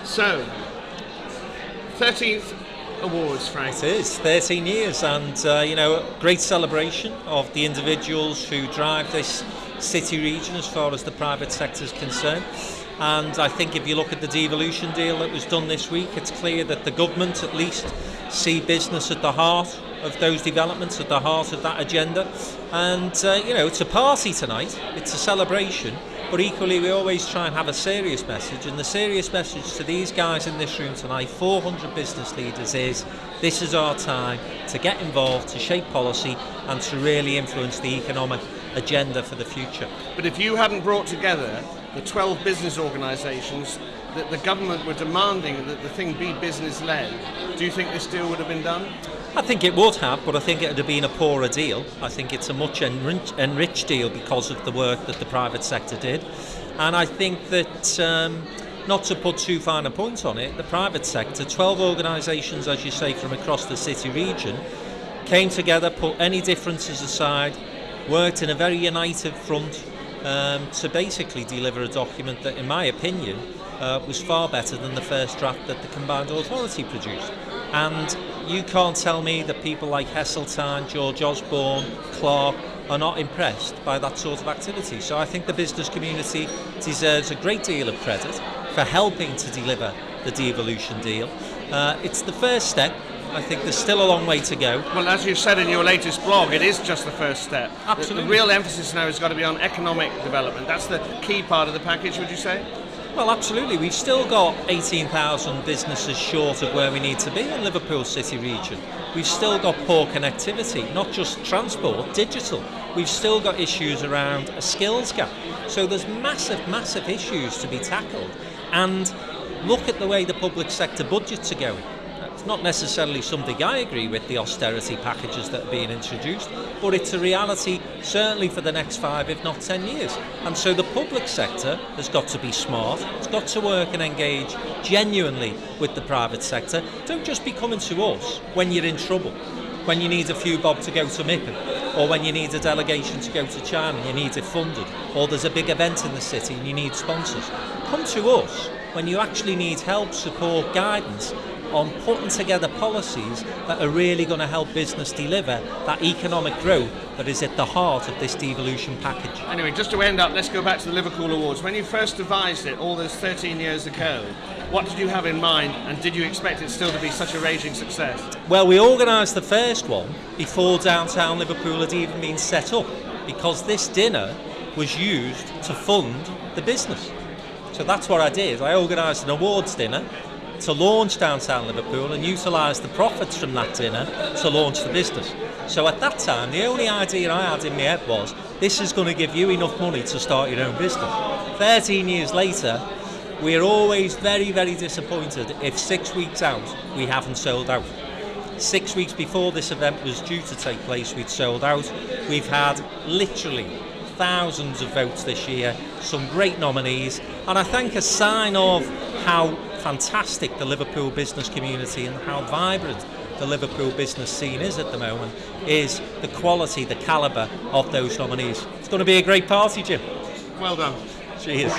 So, 13th awards, Frank. It is 13 years, and great celebration of the individuals who drive this city region as far as the private sector is concerned. And I think if you look at the devolution deal that was done this week, it's clear that the government at least see business at the heart of those developments, at the heart of that agenda. And it's a party tonight, it's a celebration, but equally we always try and have a serious message, and the serious message to these guys in this room tonight, 400 business leaders, is this is our time to get involved, to shape policy and to really influence the economic agenda for the future. But if you hadn't brought together the 12 business organisations that the government were demanding that the thing be business-led, do you think this deal would have been done? I think it would have, but I think it would have been a poorer deal. I think it's a much enriched deal because of the work that the private sector did. And I think that, not to put too fine a point on it, the private sector, 12 organisations, as you say, from across the city region, came together, put any differences aside, worked in a very united front to basically deliver a document that, in my opinion, was far better than the first draft that the combined authority produced. And you can't tell me that people like Heseltine, George Osborne, Clark are not impressed by that sort of activity. So I think the business community deserves a great deal of credit for helping to deliver the devolution deal. It's the first step. I think there's still a long way to go. Well, as you've said in your latest blog, it is just the first step. Absolutely. The real emphasis now has got to be on economic development. That's the key part of the package, would you say? Well, absolutely. We've still got 18,000 businesses short of where we need to be in Liverpool city region. We've still got poor connectivity, not just transport, digital. We've still got issues around a skills gap. So there's massive issues to be tackled. And look at the way the public sector budgets are going. It's not necessarily something I agree with, the austerity packages that are being introduced, but it's a reality certainly for the next 5, if not 10 years. And so the public sector has got to be smart, it's got to work and engage genuinely with the private sector. Don't just be coming to us when you're in trouble, when you need a few bob to go to Mippen, or when you need a delegation to go to China and you need it funded, or there's a big event in the city and you need sponsors. Come to us when you actually need help, support, guidance on putting together policies that are really going to help business deliver that economic growth that is at the heart of this devolution package. Anyway, just to end up, let's go back to the Livercool Awards. When you first devised it all those 13 years ago, what did you have in mind, and did you expect it still to be such a raging success? Well, we organised the first one before downtown Liverpool had even been set up, because this dinner was used to fund the business. So that's what I did. I organised an awards dinner to launch downtown Liverpool and utilise the profits from that dinner to launch the business. So at that time, the only idea I had in my head was, this is going to give you enough money to start your own business. 13 years later, we're always very disappointed if 6 weeks out we haven't sold out. 6 weeks before this event was due to take place, we'd sold out. We've had literally thousands of votes this year, some great nominees, and I think a sign of how fantastic the Liverpool business community and how vibrant the Liverpool business scene is at the moment is the quality, the calibre of those nominees. It's going to be a great party, Jim. Well done. Cheers.